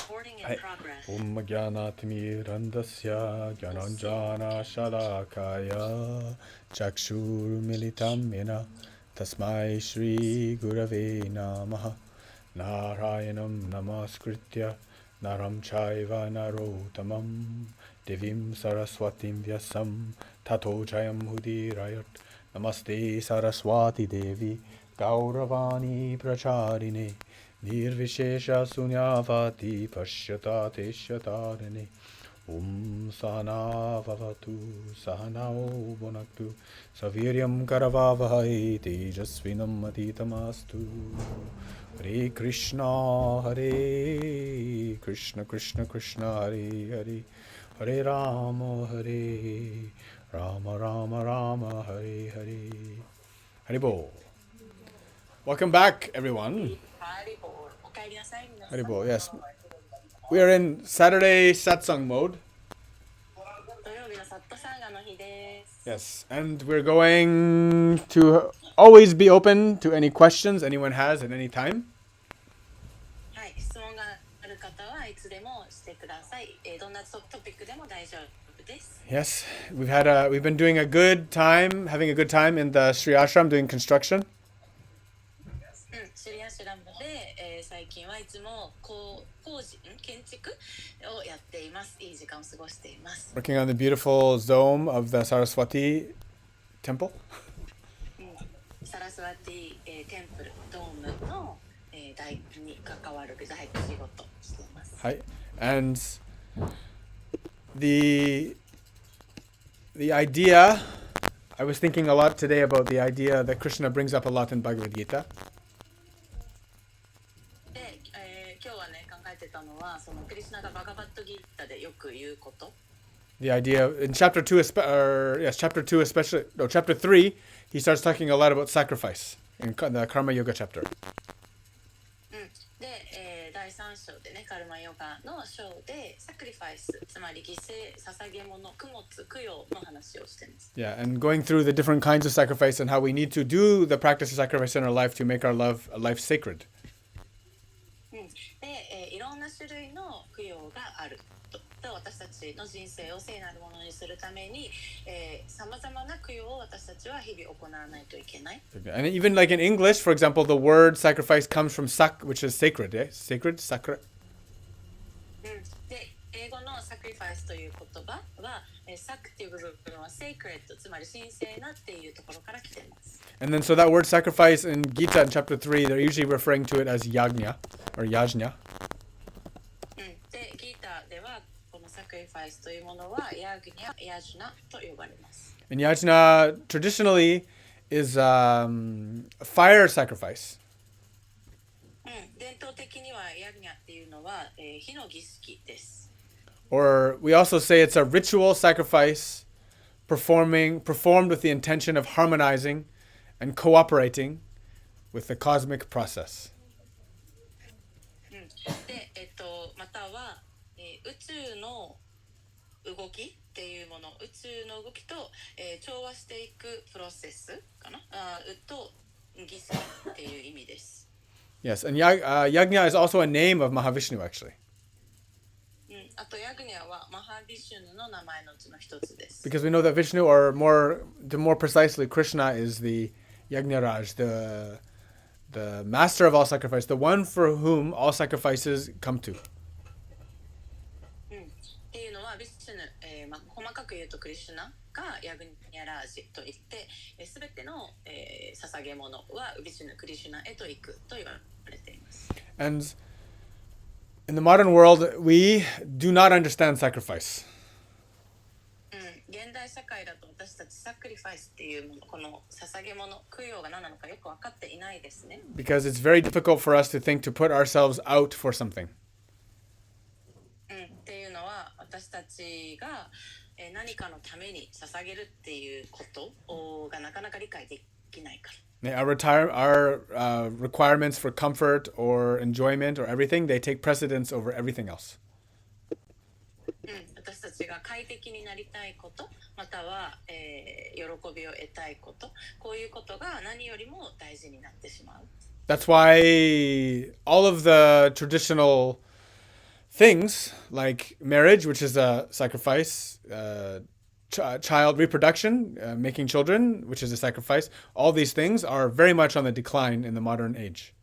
はい。Om Jnanatimirandasya Jnananjana Shalakaya Chakshur Militam Yena Tasmai Shri Gurave Namaha Narayanam Namaskritya Naram Chaiva Narotamam Devim Saraswatim Vyasam Tato Jayam Hudirayat Namaste Saraswati Devi Gauravani Pracharine Nirvishesha Sunyavati Pashyata Teshatarane Sahana Vavatu Sahanao Bonaktu Saviryam Karavavahai Tejasvinam Atitamastu Hare Krishna Krishna Krishna Hare Hare Hare Rama Rama Rama Hare Hare Haribol. Welcome back, everyone. Haribol, yes. We are in Saturday Satsang mode. Yes, and we're going to always be open to any questions anyone has at any time. Yes, we've been doing having a good time in the Sri Ashram doing construction. Working on the beautiful dome of the Saraswati temple. Saraswati temple dome no dai ni kakawaru dai shigoto shite imasu. And the idea, I was thinking a lot today about the idea that Krishna brings up a lot in Bhagavad Gita. The idea in chapter 2 especially, chapter 3, he starts talking a lot about sacrifice in the Karma Yoga chapter. Yeah, and going through the different kinds of sacrifice and how we need to do the practice of sacrifice in our life to make our life sacred. And even like in English, for example, the word sacrifice comes from sak, which is sacred, eh? Sacred, sakra. And then so that word sacrifice in Gita in chapter 3, they're usually referring to it as yajna or yajna. And yajna traditionally is fire sacrifice. Or we also say it's a ritual sacrifice performed with the intention of harmonizing and cooperating with the cosmic process. Yes, and Yajna is also a name of Mahavishnu, actually. Because we know that Vishnu, or more precisely, Krishna is the Yajnaraj, the master of all sacrifice, the one for whom all sacrifices come to. And in the modern world, we do not understand sacrifice. Because it's very difficult for us to think to put ourselves out for something. Our requirements for comfort or enjoyment or everything, they take precedence over everything else. That's why all of the traditional things like marriage, which is a sacrifice, child reproduction, making children, which is a sacrifice, all these things are very much on the decline in the modern age.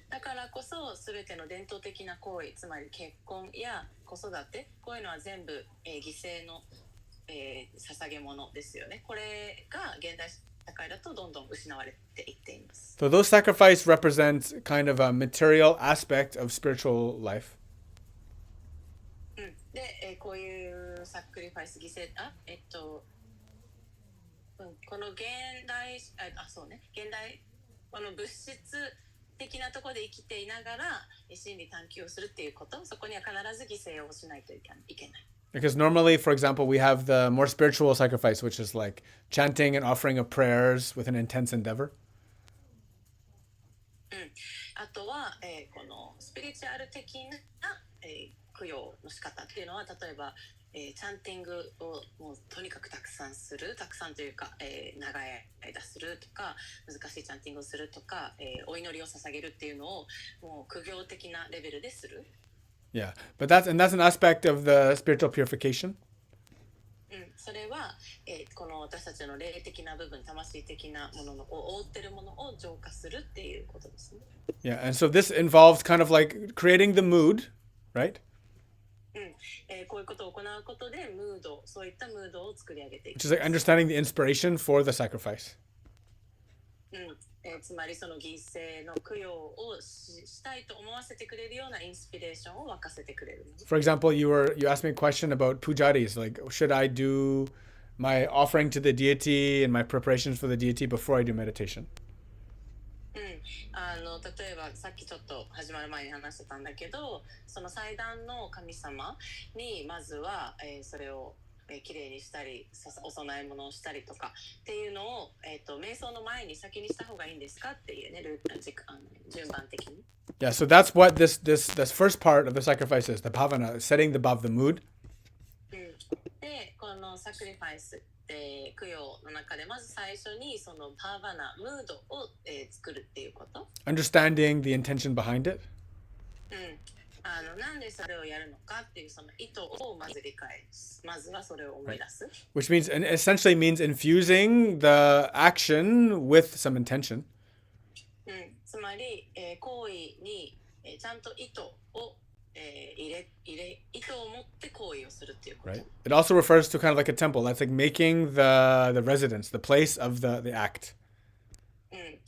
だからこそ全ての伝統的な行為、つまり結婚や子育て、こういうのは全部、犠牲の、捧げ物ですよね。これが現代社会だとどんどん失われていっています。So those sacrifices represent kind of a material aspect of spiritual life. で、こういうサクリファイス犠牲、この現代、そうね、現代、この物質的なところで生きていながら真理探求をするっていうこと、そこには必ず犠牲をしないといけない。Because normally, for example, we have the more spiritual sacrifice, which is like chanting and offering of prayers with an intense endeavor. あとは、このスピリチュアル的な、供養の仕方っていうのは、例えば、チャンティングをもうとにかくたくさんする、たくさんというか、長い間するとか、難しいチャンティングをするとか、お祈りを捧げるっていうのをもう苦行的なレベルでする。Yeah, but that's an aspect of the spiritual purification. それは、この私たちの霊的な部分、魂的なものを覆っているものを浄化するっていうことですね。Yeah, and so this involves kind of like creating the mood, right? こういうことを行うことでムード、そういったムードを作り上げていく。Which is like understanding the inspiration for the sacrifice. つまりその犠牲の供養をしたいと思わせてくれるようなインスピレーションを沸かせてくれる。For example, you asked me a question about pujaris, like should I do my offering to the deity and my preparations for the deity before I do meditation? 例えばさっきちょっと始まる前に話してたんだけど、その祭壇の神様にまずは、それをきれいにしたり、お供え物をしたりとかっていうのを、瞑想の前に先にした方がいいんですかっていうね、順番的に。Yeah, so that's what this first part of the sacrifice is, the bhavana, setting the mood. で、このサクリファイス供養の中でまず最初にそのバーバナムードを、作るっていうこと。Understanding the intention behind it. なんでそれをやるのかっていうその意図をまず理解す。まずはそれを思い出す。Which means, and essentially means infusing the action with some intention. つまり、行為に、ちゃんと意図を意図を持って行為をするっていうこと。Right. It also refers to kind of like a temple. That's like making the residence, the place of the act.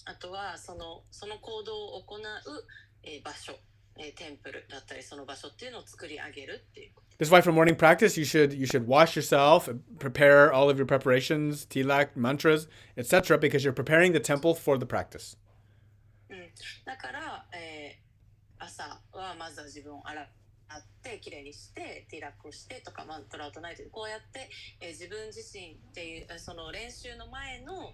あとはその行動を行う、場所、テンプルだったりその場所っていうのを作り上げるっていうこと。This is why for morning practice you should wash yourself, prepare all of your preparations, tilak, mantras, etc. because you're preparing the temple for the practice. だから、朝はまずは自分を洗ってきれいにしてティラックをしてとかマントラを唱えてこうやって、自分自身っていうその練習の前の、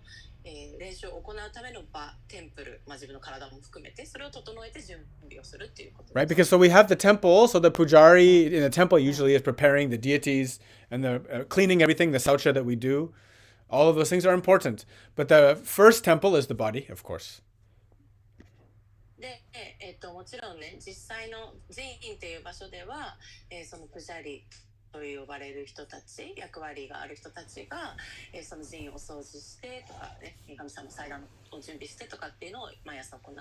練習を行うための場テンプル、自分の体も含めてそれを整えて準備をするっていうこと。Right, because so we have the temple, so the pujari in the temple usually is preparing the deities and the cleaning everything, the saucha that we do. All of those things are important. But the first temple is the body, of course. で、もちろんね、実際の寺院っていう場所では、そのプジャリと呼ばれる人たち、役割がある人たちが、その寺院を掃除してとかね、神様の祭壇を準備してとかっていうのを毎朝行う。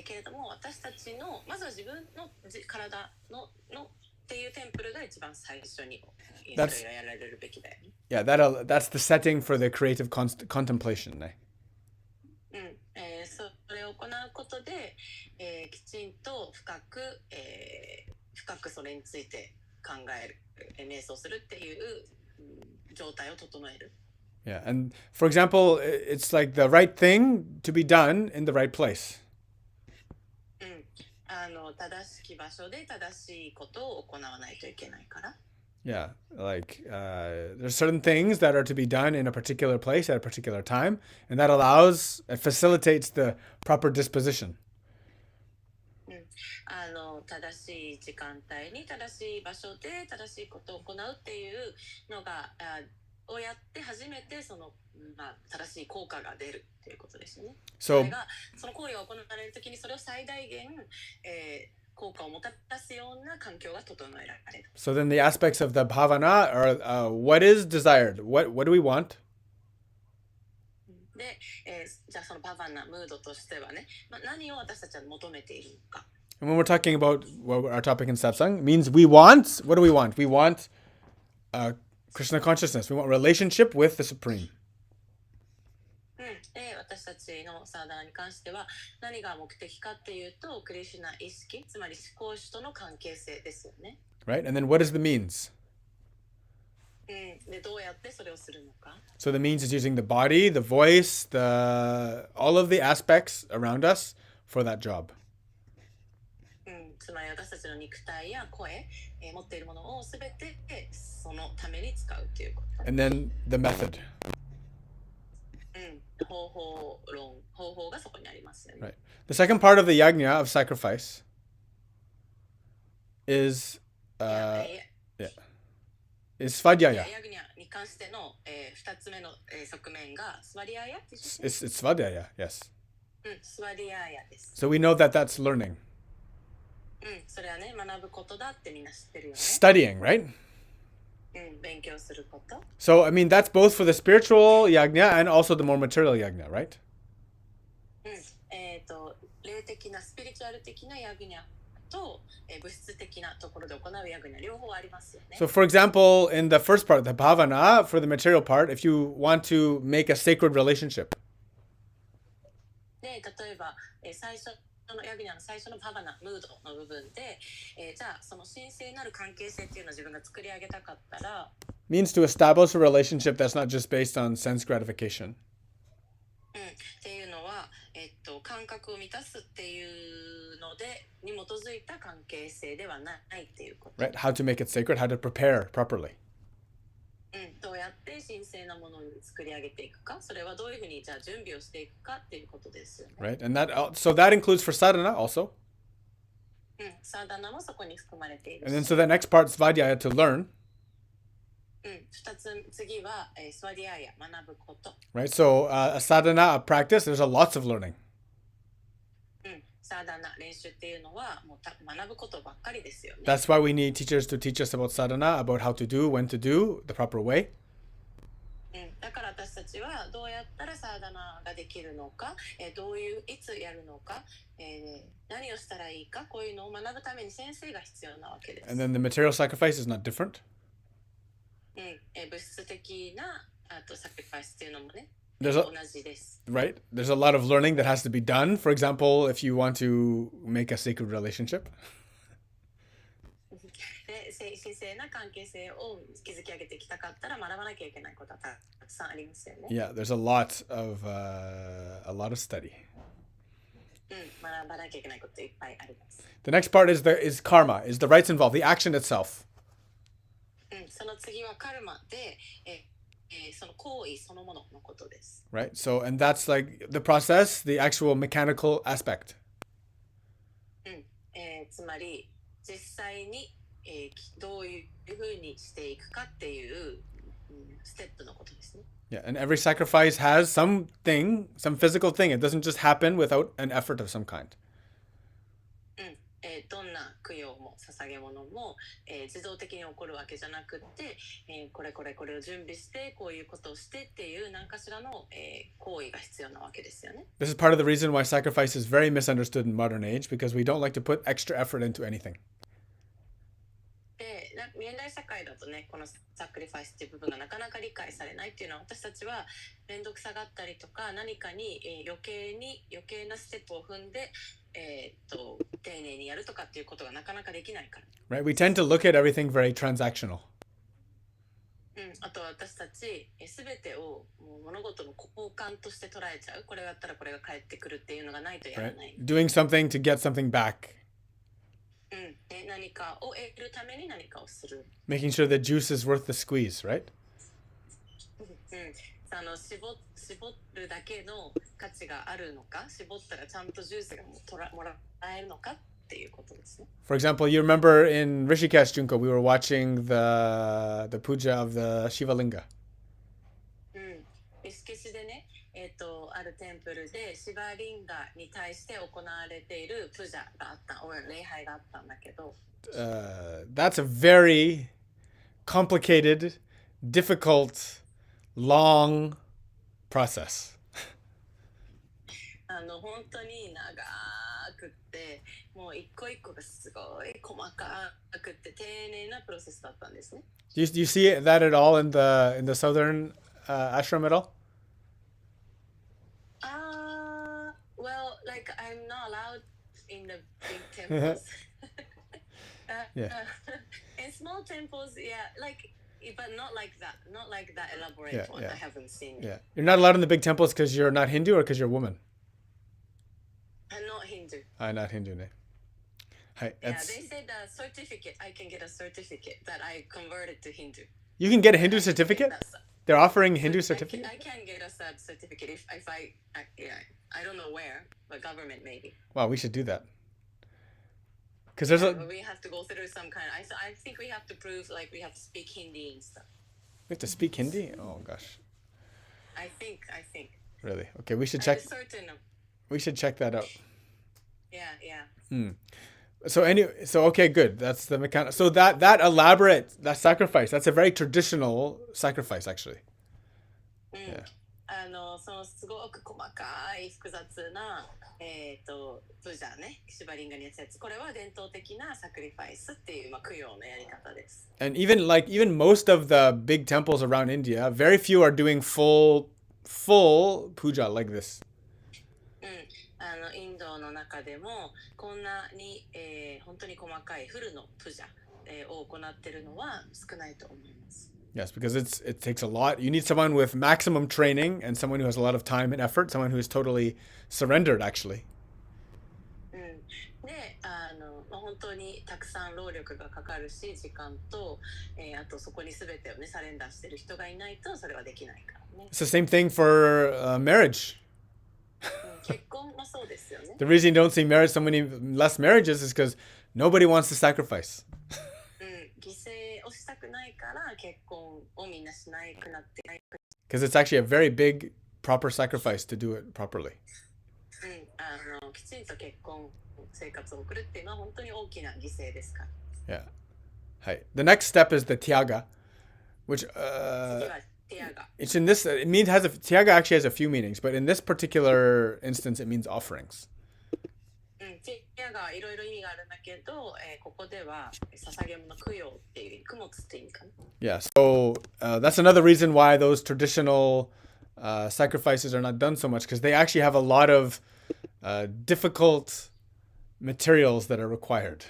けれども私たちのまずは自分の体のっていうテンプルが一番最初にそれがやられるべきだよね。Yeah, that's the setting for the creative contemplation ね。それを行うことで、きちんと深くそれについて考える、瞑想するっていう、状態を整える。Yeah, and for example, it's like the right thing to be done in the right place. 正しき場所で正しいことを行わないといけないから。Yeah, like there's certain things that are to be done in a particular place at a particular time, and that facilitates the proper disposition. 正しい時間帯に正しい場所で正しいことを行うっていうのがをやって初めてその、正しい効果が出るっていうことですね。それがその行為が行われるときにそれを最大限、効果をもたらすような環境が整えられる。 So then the aspects of the bhavana are what is desired? What do we want? で、じゃあそのババナムードとしてはね、何を私たちは求めているのか。 And when we're talking about our topic in satsang, means we want, what do we want? We want Krishna consciousness. We want relationship with the Supreme. で、私たちのサーダナに関しては何が目的かっていうと、クリシュナ意識、つまり思考主との関係性ですよね。 Right? And then what is the means? で、どうやってそれをするのか。 So the means is using the body, the voice, all of the aspects around us for that job. つまり私たちの肉体や声、持っているものをすべてそのために使うということ。 And then the method. 方法がそこにありますよね。 Right. The second part of the yajna of sacrifice is svadhyaya. ヤグニャに関しての、2つ目の、側面がスワディアヤって言って、 It's svadhyaya, yes. スワディアヤです。 So we know that that's learning. それはね、学ぶことだってみんな知ってるよね。 Studying, right? 勉強すること。 So, I mean, that's both for the spiritual yajna and also the more material yajna, right? 霊的な、スピリチュアル的なヤグニャと、物質的なところで行うヤグニャ、両方ありますよね。 So, for example, in the first part, the bhavana, for the material part, if you want to make a sacred relationship, で、例えば、最初のヤグニャの最初のババナ、ムードの部分で、じゃあその神聖なる関係性っていうのを自分が作り上げたかったら、 means to establish a relationship that's not just based on sense gratification. っていうのは、感覚を満たすっていうのでに基づいた関係性ではないっていうこと。 Right? How to make it sacred, how to prepare properly. どうやって神聖なものを作り上げていくか、それはどういうふうにじゃあ準備をしていくかっていうことですよね。 Right? And so that includes for sadhana also. サーダナもそこに含まれている And then し、 so the next part, svadhyaya, to learn. 次は、スワディアヤ、学ぶこと。 Right? So a sadhana, a practice, there's a lots of learning. サーダナ、練習っていうのはもう学ぶことばっかりですよね。 That's why we need teachers to teach us about sadhana, about how to do, when to do, the proper way. だから私たちはどうやったらサーダナができるのか、どういういつやるのか、何をしたらいいか、こういうのを学ぶために先生が必要なわけです。 And then the material sacrifice is not different. 物質的なサクリファイスっていうのもね、 There's 同 a, じです。 right? There's a lot of learning that has to be done. For example, if you want to make a sacred relationship. で、神聖な関係性を築き上げていきたかったら学ばなきゃいけないことはたくさんありますよね。 Yeah, there's a lot of study. 学ばなきゃいけないこといっぱいあります。 The next part is karma, is the rites involved, the action itself. その次はカルマで、その行為そのもののことです。 Right? So, and that's like the process, the actual mechanical aspect. つまり実際に、どういうふうにしていくかっていう、ステップのことですね。 Yeah, and every sacrifice has something, some physical thing. It doesn't just happen without an effort of some kind. どんな供養も捧げ物も、自動的に起こるわけじゃなくって、これを準備してこういうことをしてっていう何かしらの、行為が必要なわけですよね。 This is part of the reason why sacrifice is very misunderstood in modern age, because we don't like to put extra effort into anything. で、現代社会だとね、このサクリファイスっていう部分がなかなか理解されないっていうのは、私たちは面倒くさがったりとか何かに、余計なステップを踏んで、丁寧にやるとかっていうことがなかなかできないから。 Right? We tend to look at everything very transactional. あと私たちすべてをもう物事の交換として捉えちゃう。これをやったらこれが返ってくるっていうのがないとやら Right? ない。 Doing something to get something back. で、何かを得るために何かをする。 Making sure the juice is worth the squeeze, right? 絞るだけの価値があるのか、絞ったらちゃんとジュースがもらえるのかっていうことですね。 For example, you remember in Rishikesh, Junko, we were watching the puja of the Shiva Linga. リスケシでね、あるテンプルでシバリンガに対して行われているプジャがあった、礼拝があったんだけど、That's a very complicated, difficult, long process. 本当に長くって、もう一個一個がすごい細かくって丁寧なプロセスだったんですね。Do you see that at all in the southern ashram at all? Well, like I'm not allowed in the big temples. Yeah. In small temples, yeah, like, but not like that elaborate Yeah, one. yeah. I haven't seen it. Yeah. You're not allowed in the big temples because you're not Hindu or because you're a woman? I'm not Hindu. Not Hindu, ne? Hi, Yeah, they said a certificate. I can get a certificate that I converted to Hindu. You can get a Hindu certificate? They're offering Hindu certificate? I can get a certificate if I don't know where, but government maybe. Wow, we should do that. Because there's But we have to go through some kind. I think we have to prove like we have to speak Hindi and stuff. we have to speak Hindi? Oh gosh. I think. Really? Okay, we should I'm check. certain. We should check that out. Yeah. So okay, good. That's the mechanic. So that sacrifice, that's a very traditional sacrifice actually. Yeah. そのすごく細かい複雑なプジャね、シバリンガにやつやつ。これは伝統的なサクリファイスっていう供養のやり方です。And even most of the big temples around India, very few are doing full puja like this. インドの中でもこんなに、本当に細かいフルのプジャ、を行っているのは少ないと思います。Yes, because it takes a lot. You need someone with maximum training and someone who has a lot of time and effort, someone who is totally surrendered actually. で、本当にたくさん労力がかかるし、時間と、あとそこに全てをねサレンダーしてる人がいないとそれはできないからね。It's the same thing for marriage. 結婚もそうですよね。The reason you don't see so many less marriages is because nobody wants to sacrifice. 犠牲をしたくないから結婚をみんなしなくなってない。Because it's actually a very big proper sacrifice to do it properly. きちんと結婚生活を送るっていうのは本当に大きな犠牲ですから。Yeah. Hi. The next step is the tyaga, which 次はティアガ。it's in this. Tyaga actually has a few meanings, but in this particular instance, it means offerings. ティアガはいろいろ意味があるんだけど、ここでは捧げ物供養っていう供物っていう意味かな。Yeah. So that's another reason why those traditional sacrifices are not done so much, because they actually have a lot of difficult materials that are required.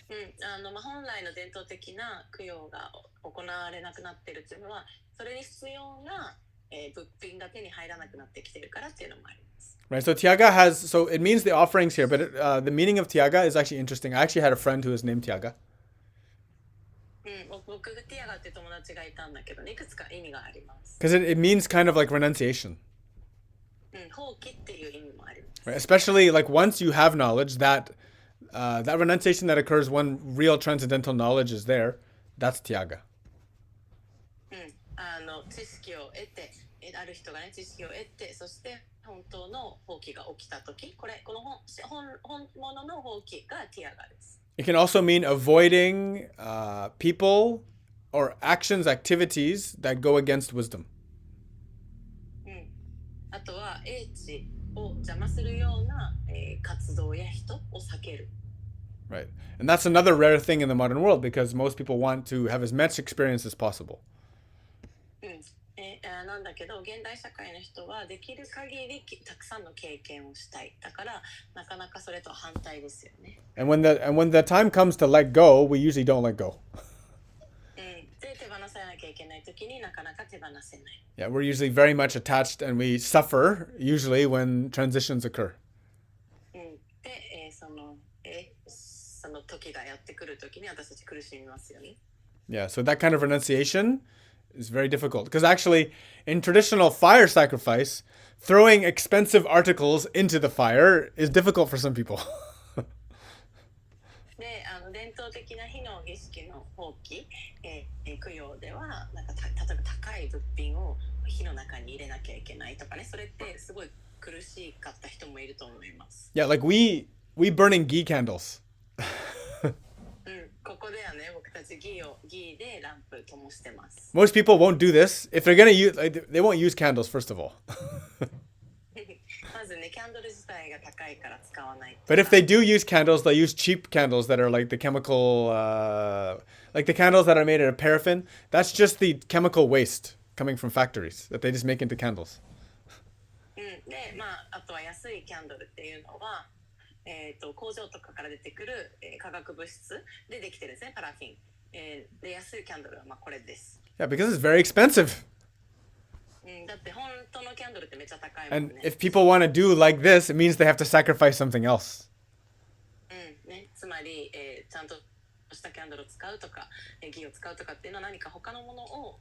本来の伝統的な供養が行われなくなっているというのは、それに必要な、物品が手に入らなくなってきているからっていうのもあります。Right. So it means the offerings here, but the meaning of tyaga is actually interesting. I actually had a friend who was named Tyaga. 僕がティアガっていう友達がいたんだけど、いくつか意味があります。Because it means kind of like renunciation. 放棄っていう意味もあります。Right? Especially like once you have knowledge, that renunciation that occurs when real transcendental knowledge is there, that's tyaga. 知識を得て、ある人がね知識を得て、そして本当の放棄が起きたとき、この本物の放棄がティアガです。It can also mean avoiding people or actions, activities that go against wisdom. あとは英知を邪魔するような、活動や人を避ける。Right. And that's another rare thing in the modern world because most people want to have as much experience as possible. なんだけど現代社会の人はできる限りたくさんの経験をしたい。だからなかなかそれとは反対ですよね。And when the time comes to let go, we usually don't let go. で手放さなきゃいけないときになかなか手放せない。Yeah, we're usually very much attached and we suffer usually when transitions occur. で、その時がやってくるときに私たち苦しみますよね。Yeah, so that kind of renunciation is very difficult because actually in traditional fire sacrifice, throwing expensive articles into the fire is difficult for some people. で、伝統的な火の儀式の放棄、供養ではなんか例えば高い物品を火の中に入れなきゃいけないとかね、それってすごい苦しかった人もいると思います。 Yeah, like we burning ghee candles. ここではね、僕たちギーでランプ灯してます。 Most people won't do this. If they're gonna use, like, they won't use candles first of all. まずね、キャンドル自体が高いから使わない。 But if they do use candles, they'll use cheap candles that are like the chemical, like the candles that are made out of paraffin. That's just the chemical waste coming from factories that they just make into candles. で、あとは安いキャンドルっていうのは、工場とかから出てくる、化学物質でできてるんですね、パラフィン。で、安いキャンドルはこれです。 Yeah, because it's very expensive. だって本当のキャンドルってめっちゃ高いもん And ね。 if people want to do like this, it means they have to sacrifice something else. ね、つまり、ちゃんとしたキャンドルを使うとか、ギを使うとかっていうのは何か他のものを、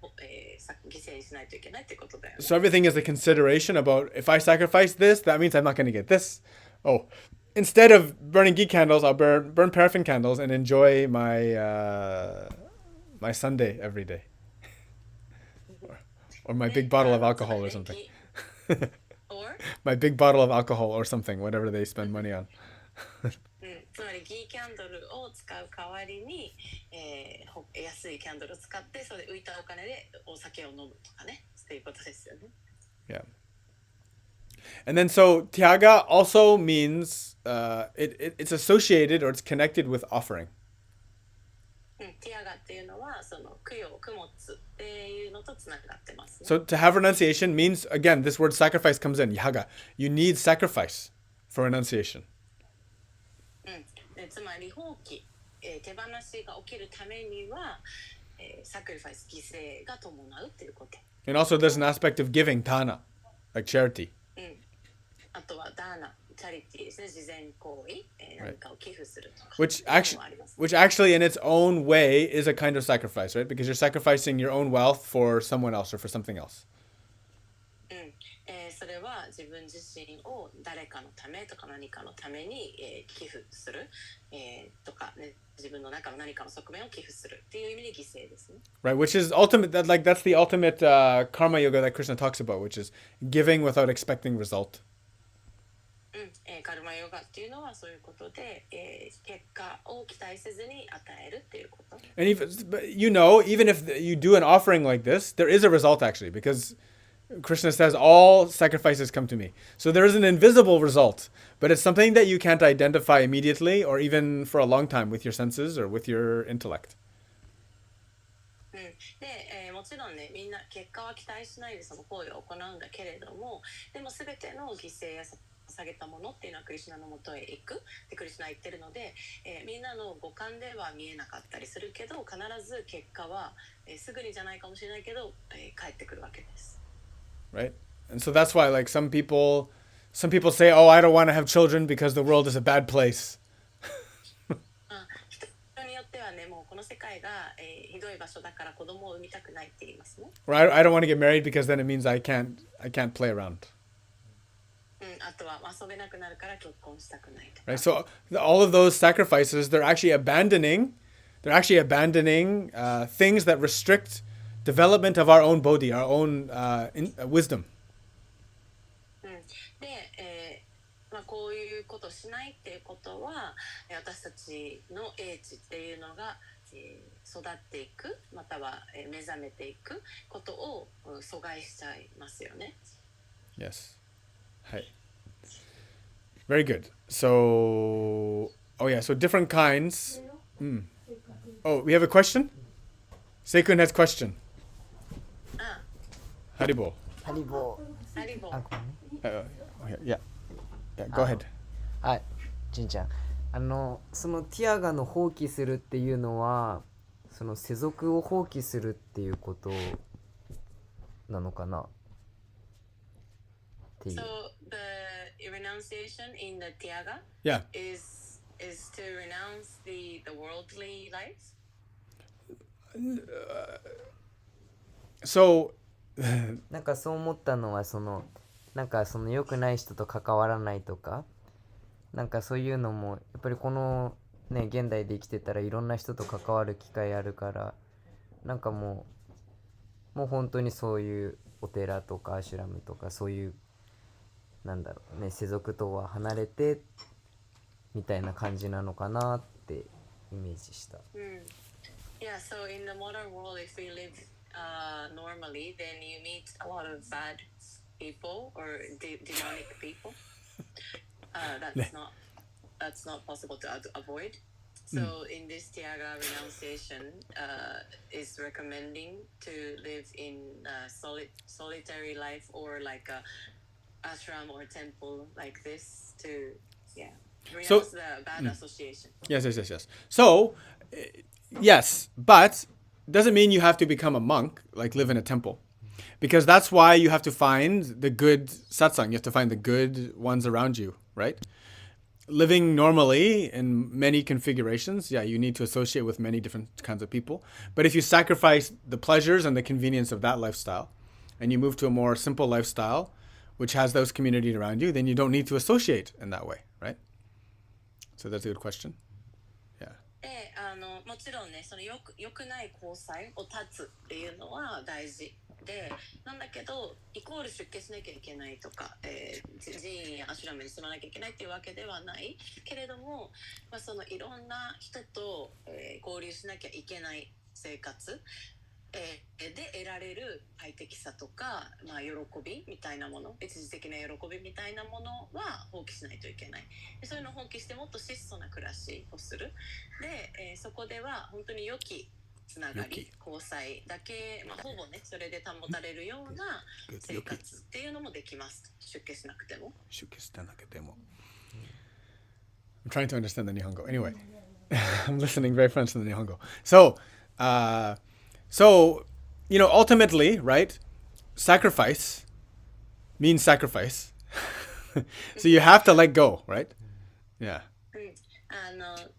犠牲にしないといけないってことだよね。 So everything is a consideration about if I sacrifice this, that means I'm not going to get this. Oh, instead of burning ghee candles, I'll burn paraffin candles and enjoy my Sunday every day. Or my big bottle of alcohol or something. Or? My big bottle of alcohol or something, whatever they spend money on. つまりギーキャンドルを使う代わりに、安いキャンドルを使ってそれで浮いたお金でお酒を飲むとかね、っていうことですよね。 Yeah. And then so Tyaga also means it's associated or it's connected with offering. ティアガっていうのはその供養、供物っていうのとつながってますね。 So to have renunciation means, again, this word sacrifice comes in. Yaga. You need sacrifice for renunciation. つまり放棄、手放しが起きるためには、サクリファイス、犠牲が伴うっていうこと。 And also there's an aspect of giving, dana, like charity. あとはダーナ、チャリティーですね、慈善行為、何かを寄付するとか。 Which actually in its own way is a kind of sacrifice, right? Because you're sacrificing your own wealth for someone else or for something else. それは自分自身を誰かのためとか何かのために、寄付する、とか、ね、自分の中の何かの側面を寄付するっていう意味で犠牲ですね。 Right, which is ultimate. That's the ultimate karma yoga that Krishna talks about, which is giving without expecting result. カルマヨガっていうのはそういうことで、結果を期待せずに与えるっていうこと。 And even if you do an offering like this, there is a result actually, because Krishna says all sacrifices come to me. So there is an invisible result, but it's something that you can't identify immediately or even for a long time with your senses or with your intellect. で、もちろんね、みんな結果は期待しないでその行為を行うんだけれども、でも全ての犠牲や捧げたものっていうのはクリシュナのもとへ行くってクリシュナは言ってるので、みんなの五感では見えなかったりするけど、必ず結果は、すぐにじゃないかもしれないけど、返ってくるわけです。 Right? And so that's why like some people say, "Oh, I don't want to have children because the world is a bad place." 人によってはね、もうこの世界が、ひどい場所だから子供を産みたくないって言いますね。 Or I don't want to get married because then it means I can't play around. あとは遊べなくなるから結婚したくないとか。 Right? So all of those sacrifices, they're actually abandoning things that restrict development of our own bodhi, our own wisdom. で、こういうことをしないっていうことは、私たちの英知っていうのが、育っていくまたは、目覚めていくことを阻害しちゃいますよね。 Yes. Hi. Very good. So, so different kinds. Oh, we have a question? Seikun has question. Haribo. ハリボハリボー。あ、ごめんね。Yeah. Yeah, go ahead. はい、じんちゃん。そのティアガの放棄するっていうのは、その世俗を放棄するっていうことなのかなっていう。So the renunciation in the Tyaga Yeah. is to renounce the worldly life. So, なんかそう思ったのはなんかその良くない人と関わらないとか、なんかそういうのもやっぱりこのね現代で生きてたらいろんな人と関わる機会あるから、なんかもう本当にそういうお寺とかアシュラムとかそういうなんだろうね世俗とは離れてみたいな感じなのかなってイメージした。Yeah, so in the modern world, if we live normally, then you meet a lot of bad people or demonic people. That's not possible to avoid. So in this Tiaga renunciation is recommending to live in solitary life or like a ashram or temple like this to renounce the bad association. Yes. So, yes, but doesn't mean you have to become a monk, like live in a temple. Because that's why you have to find the good satsang. You have to find the good ones around you, right? Living normally in many configurations, you need to associate with many different kinds of people. But if you sacrifice the pleasures and the convenience of that lifestyle, and you move to a more simple lifestyle, which has those communities around you, then you don't need to associate in that way, right? So that's a good question. Yeah. でもちろんねその良くない交際を断つっていうのは大事でなんだけどイコール出家しなきゃいけないとか、寺院やアシュラムに住まなきゃいけないっていうわけではないけれども、そのいろんな人と、交流しなきゃいけない生活で得られる快適さとか、喜びみたいなもの一時的な喜びみたいなものは放棄しないといけないでそういうのを放棄してもっと質素な暮らしをするで、そこでは本当に良きつながり交際だけ、ほぼねそれで保たれるような生活っていうのもできます出家しなくてもI'm trying to understand the Nihongo. Anyway, I'm listening very French to the Nihongo. So, ultimately, right, sacrifice means sacrifice. So you have to let go, right? Yeah.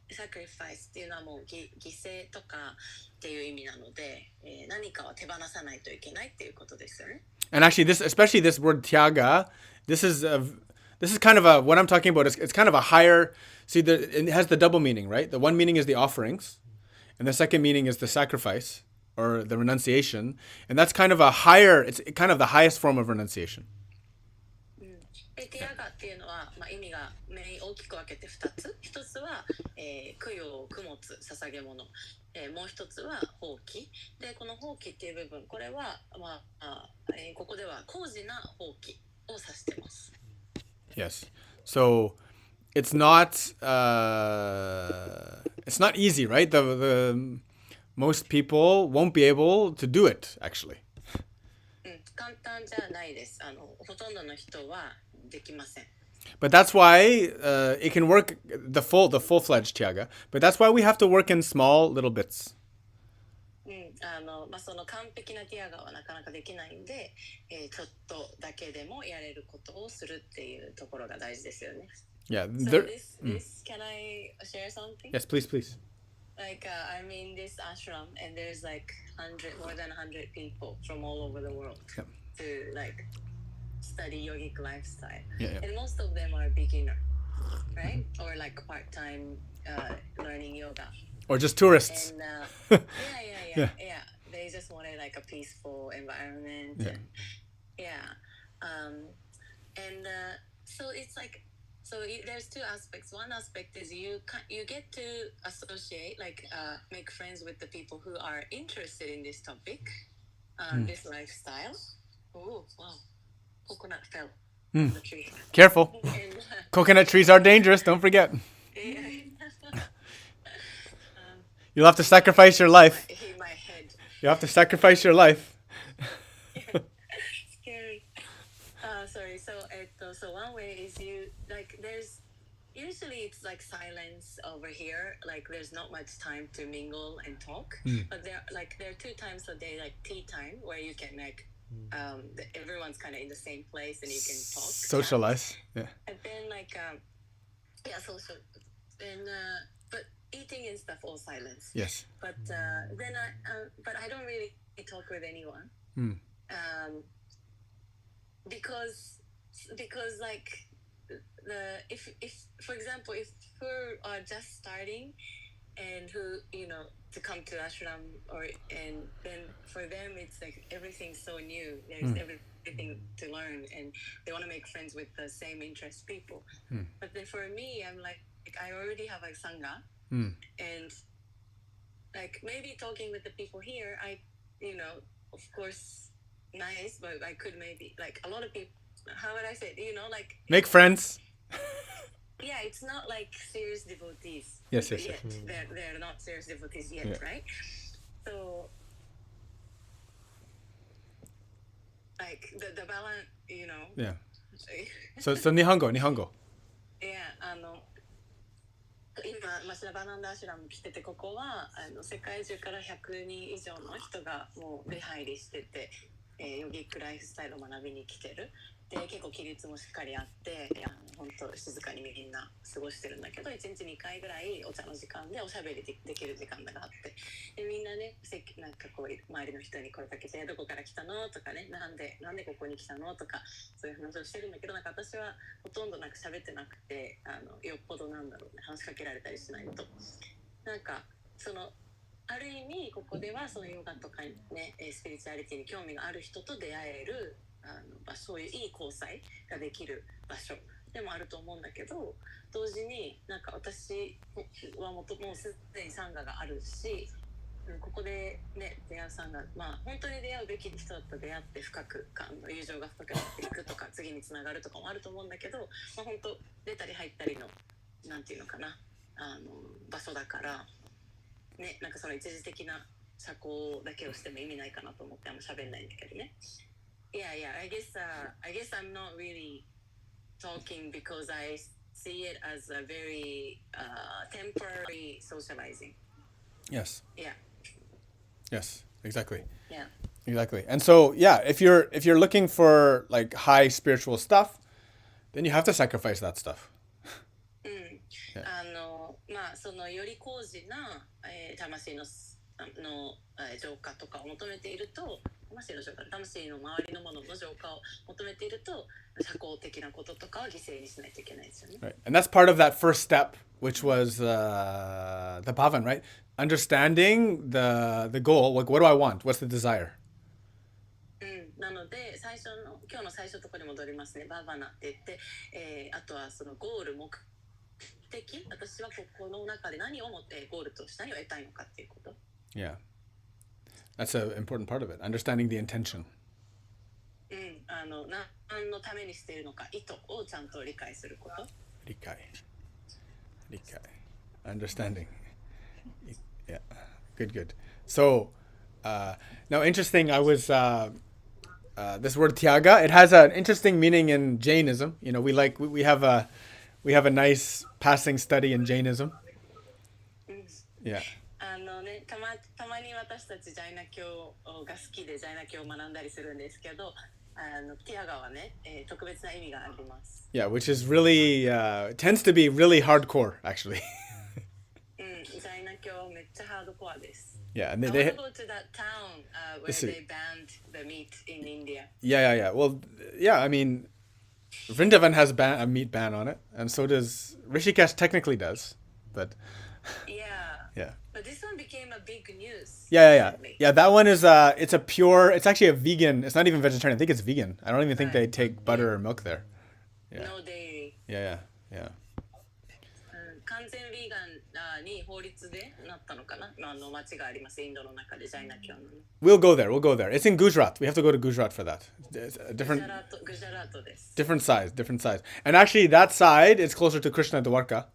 サクリファイスっていうのはもう犠牲とかっていう意味なので、何かは手放さないといけないっていうことですよね。And actually, especially this word tyaga, this is kind of what I'm talking about. It's kind of a higher. See, it has the double meaning, right? The one meaning is the offerings, and the second meaning is the sacrifice or the renunciation, and that's kind of a higher. It's kind of the highest form of renunciation. ティアガっていうのは、意味が大きく分けて2つ。1つは、供養、供物、捧げ物。もう1つは放棄。で、この放棄っていう部分、これは、ここでは高次な放棄を指してます。Yes. So it's not easy, right? The most people won't be able to do it, actually. 簡単じゃないです。ほとんどの人はできません。But that's why it can work the full-fledged tyaga. But that's why we have to work in small little bits. その完璧なティアガはなかなかできないんで、ちょっとだけでもやれることをするっていうところが大事ですよね。Yeah. So this can I share something? Yes, please. Like I'm in this ashram and there's like more than 100 people from all over the world to like study yogic lifestyle. And most of them are beginner, right? Or like part-time learning yoga. Or just tourists. And yeah. They just wanted like a peaceful environment. So it's like there's two aspects. One aspect is you get to associate, like make friends with the people who are interested in this topic, this lifestyle. Oh, wow. Coconut fell from the tree. Careful. Coconut trees are dangerous, don't forget. You'll have to sacrifice your life. Hit my head. You have to sacrifice your life. Scary. Sorry. So one way is there's usually it's like silence over here. Like there's not much time to mingle and talk. But there are 2 times a day, like tea time, where you can everyone's kind of in the same place and you can talk. Socialize. Yeah. And then social. And but eating and stuff all silence. Yes. But then but I don't really talk with anyone. Because like if for example if we are just starting and who, to come to ashram, and then for them it's like everything's so new. There's everything to learn, and they want to make friends with the same interest people. But then for me, I'm like I already have a sangha, and like maybe talking with the people here, of course, nice, but I could maybe like a lot of people. How would I say it? Like Make friends. yeah, it's not like serious devotees. Yes. Yet. They're not serious devotees yet, right? So, like the balance, Yeah. So Nihongo. いや今マシラバナンダアシュラム来てて、ここは世界中から100人以上の人がもう出入りしてて、ヨギックライフスタイルを学びに来てる。で結構規律もしっかりあって、本当静かにみんな過ごしてるんだけど、1日2回ぐらいお茶の時間でおしゃべりできる時間があって、でみんなね、なんかこう周りの人に声かけて、どこから来たのとかね、なんでここに来たのとか、そういう話をしてるんだけど、なんか私はほとんどなんか喋ってなくて、よっぽどなんだろうね、話しかけられたりしないと、なんかある意味ここではそのヨガとかね、スピリチュアリティに興味がある人と出会えるそういういい交際ができる場所でもあると思うんだけど、同時になんか私はもうすでにサンガがあるし、ここでね出会うサンガ、本当に出会うべき人だったら出会って深く友情が深くなっていくとか次につながるとかもあると思うんだけど、本当出たり入ったりのなんていうのかな、場所だからね、なんかその一時的な社交だけをしても意味ないかなと思ってあんま喋んないんだけどね。Yeah. I guess I'm not really talking because I see it as a very temporary socializing. Yes. Yeah. Yes. Exactly. Yeah. Exactly. And so, yeah, if you're looking for like high spiritual stuff, then you have to sacrifice that stuff. そのより高次な、魂の浄化とかを求めていると、魂の周りのものの浄化を求めていると、社交的なこととかは犠牲にしないといけないですよね。Right. And that's part of that first step, which was the bhavan, right? Understanding the goal. Like, what do I want? What's the desire? なので今日の最初のところに戻りますね。バーバナって言って、あとはそのゴール目的、私はここの中で何を持ってゴールとして何を得たいのかっていうこと。Yeah. That's an important part of it. Understanding the intention. 何のためにしているのか、意図をちゃんと理解すること。理解。Understanding. Yeah. Good. So, now interesting, I was, this word tyaga, it has an interesting meaning in Jainism. You know, we have a nice passing study in Jainism. Yeah. たまに私たちジャイナ教が好きでジャイナ教を学んだりするんですけど、ティアガはね、特別な意味があります。Yeah, which is really tends to be really hardcore, actually. ジャイナ教めっちゃハードコアです。Yeah, and I they want to go to that town where they banned the meat in India. Yeah. Well, yeah, I mean, Vrindavan has a meat ban on it, and so does Rishikesh. Technically does, but yeah. But this one became a big news. Yeah. That one is it's actually a vegan. It's not even vegetarian. I think it's vegan. I don't even think they take butter or milk there. Yeah. No dairy. Yeah. 完全ヴィーガンに法律でなったのかな。町があります。インドの中でジャイナ教の。We'll go there. It's in Gujarat. We have to go to Gujarat for that. It's a different グジャラートです。different size. And actually, that side is closer to Krishna Dwarka.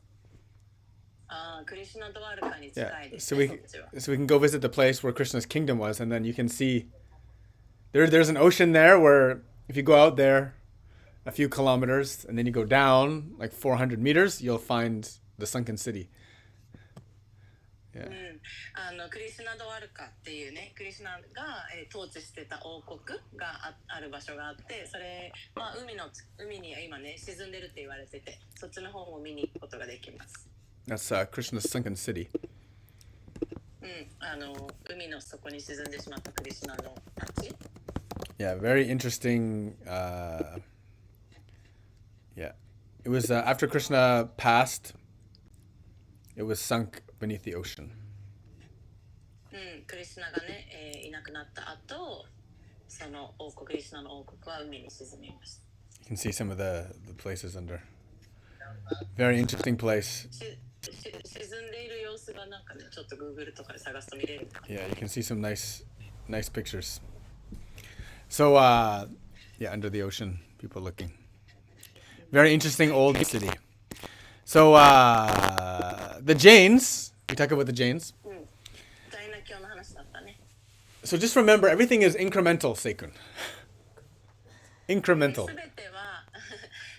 クリシュナドワルカに近い Yeah. です So ね。 we can go visit the place where Krishna's kingdom was, and then you can see there's an ocean there where if you go out there a few kilometers and then you go down like 400 meters, you'll find the sunken city. Yeah. クリシュナドワルカっていうね、クリシュナが、統治してた王国が ある場所があって、それは海に今ね沈んでるって言われてて、そっちの方も見に行くことができます。That's Krishna's sunken city. 海の底に沈んでしまったクリシュナの町。Yeah, very interesting. Yeah, it was after Krishna passed. It was sunk beneath the ocean. クリシュナがね、いなくなった後、その王国、クリシュナの王国は海に沈みました。You can see some of the places under. Very interesting place. 沈んでいる様子がなんかね、ちょっと Google とかで探すと見れる。Yeah, you can see some nice pictures. So, yeah, under the ocean, people looking. Very interesting old city. So, the Jains, we talk about the Jains. ジャイナ教の話だったね。So just remember, everything is incremental, Seikun. Incremental. すべては、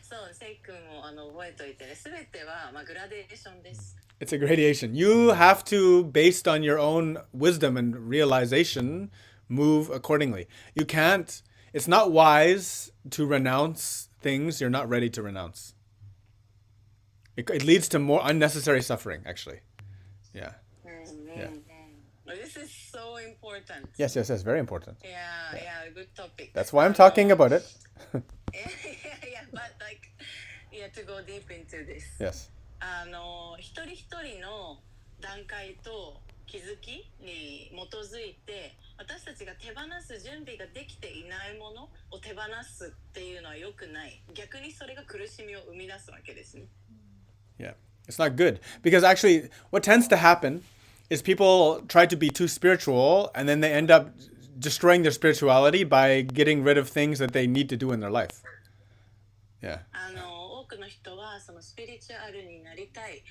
そう、セイ君も覚えておいてね。すべては、グラデーションです。It's a gradation. You have to, based on your own wisdom and realization, move accordingly. You can't, it's not wise to renounce things you're not ready to renounce. It leads to more unnecessary suffering, actually. Yeah. Yeah. This is so important. Yes, very important. Yeah, good topic. That's why I'm talking about it. yeah, but like, to go deep into this. Yes. 一人一人の段階と気づきに基づいて、私たちが手放す準備ができていないものを手放すっていうのは良くない。逆にそれが苦しみを生み出すわけですね。Yeah, it's not good. Because actually, what tends to happen is people try to be too spiritual and then they end up destroying their spirituality by getting rid of things that they need to do in their life. Yeah. 多くの人はそのスピリチュアルになりたい、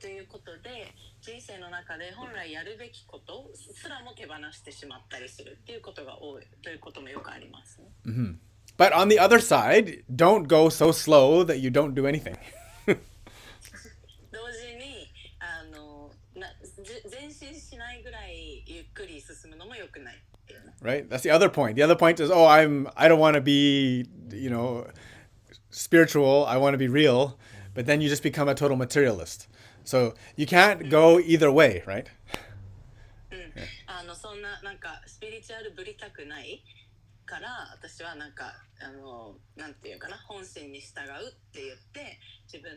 ということで人生の中で本来やるべきことすらも手放してしまったりするっていうことが多いということもよくありますね。Mm-hmm. But on the other side, don't go so slow that you don't do anything. 同時に前進しないぐらいゆっくり進むのも良くない。Right? That's the other point. The other point is, I don't want to be, spiritual. I want to be real. But then you just become a total materialist. So you can't go either way, right? そんななんかスピリチュアルぶりたくないから私はなんかなんていうかな本心に従うって言って自分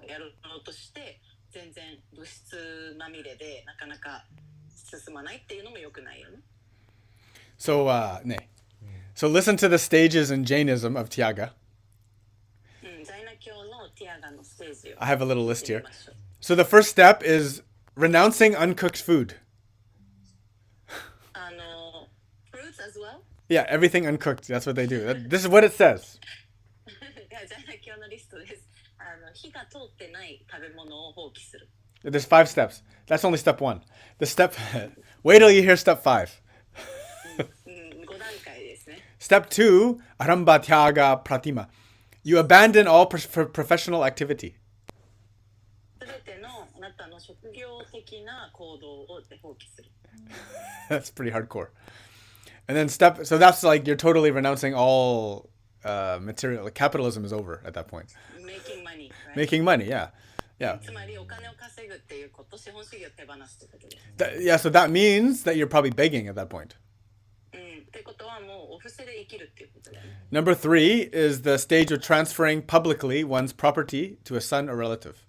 やろうとして全然物質まみれでなかなか進まないっていうのも良くないよね。So, so listen to the stages in Jainism of Tyaga. I have a little list here. So the first step is renouncing uncooked food. Fruits as well? Yeah, everything uncooked. That's what they do. This is what it says. There's 5 steps. That's only step 1. Wait till you hear step 5. Step 2, Aramba Tyaga Pratima. You abandon all professional activity. That's pretty hardcore. And then so that's like you're totally renouncing all material. Like capitalism is over at that point. Making money, right? Making money, yeah. Yeah. Yeah, so that means that you're probably begging at that point. Number 3 is the stage of transferring publicly one's property to a son or relative.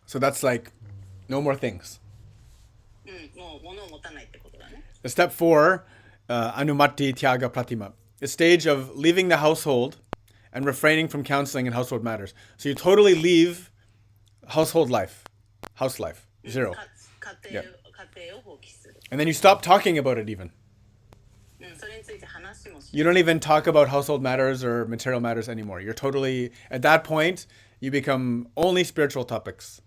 So that's like no more things. The step 4, Anumati Tyaga Pratima, the stage of leaving the household and refraining from counseling in household matters. So you totally leave household life, house life, 0. Yeah. And then you stop talking about it even. You don't even talk about household matters or material matters anymore. You're totally, at that point, you become only spiritual topics.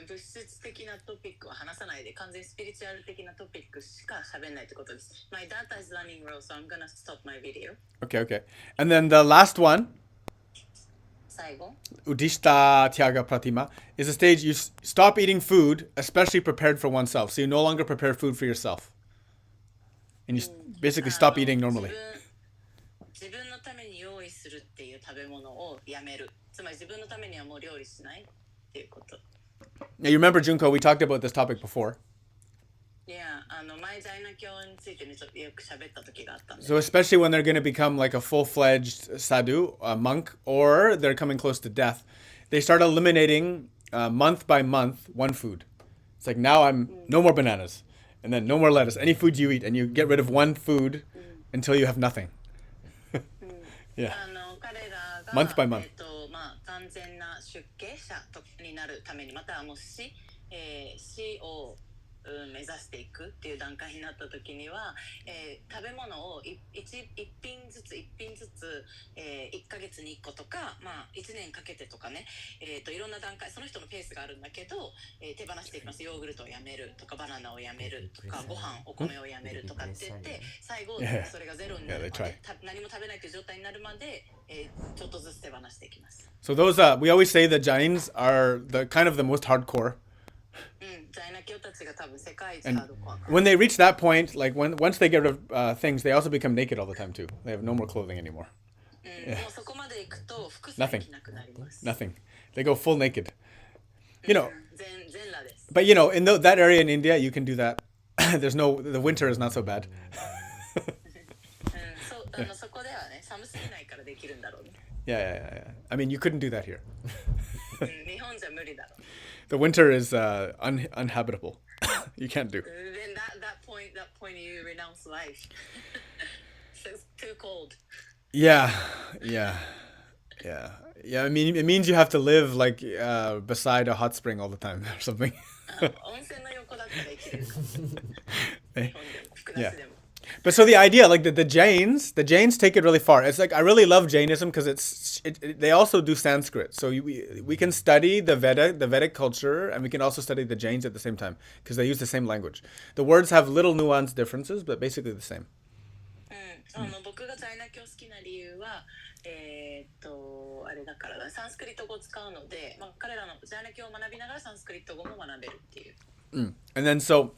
物質的なトピックは話さないで完全にスピリチュアル的なトピックしか喋んないってことです。My data is running low, so I'm gonna stop my video. Okay. And then the last one, 最後 Udishta Tyaga Pratima, is a stage you stop eating food, especially prepared for oneself. So you no longer prepare food for yourself. And you basically stop eating normally. 自分のために用意するっていう食べ物をやめる。つまり自分のためにはもう料理しないっていうこと。Now you remember, Junko, we talked about this topic before. いや、前在那教についてね、ちょっとよく喋った時があったんで。 So especially when they're going to become like a full-fledged sadhu, a monk, or they're coming close to death, they start eliminating month by month one food. It's like now I'm no more bananas, and then no more lettuce. Any food you eat, and you get rid of one food until you have nothing. Yeah. 彼らが、Month by month. まあ、完全な出家者になるために、またはもう死を目指していくっていう段階になった時には、食べ物を一品ずつ1ヶ月に1個とか、まあ、1年かけてとかね、いろんな段階その人のペースがあるんだけど、手放していきます。ヨーグルトをやめるとかバナナをやめるとかご飯お米をやめるとかって言って最後それがゼロになるまで、何も食べないという状態になるまで、ちょっとずつ手放していきます。So those, we always say the Jains are the kind of the most hardcore. And when they reach that point, like once they get rid of things, they also become naked all the time too. They have no more clothing anymore. Yeah. Nothing. Nothing. They go full naked. You know. But you know, in that area in India, you can do that. The winter is not so bad. Yeah. I mean, you couldn't do that here. The winter is uninhabitable. You can't do. Then that point you renounce life. So it's too cold. Yeah. I mean, it means you have to live like beside a hot spring all the time or something. Yeah. But so the idea, like the Jains take it really far. It's like I really love Jainism because they also do Sanskrit. So we can study the Vedic culture, and we can also study the Jains at the same time because they use the same language. The words have little nuance differences, but basically the same. 僕が在那教好きな理由は、あれだからだ、サンスクリット語を使うので、まあ、彼らの在那教を学びながらサンスクリット語も学べるっていう。And then so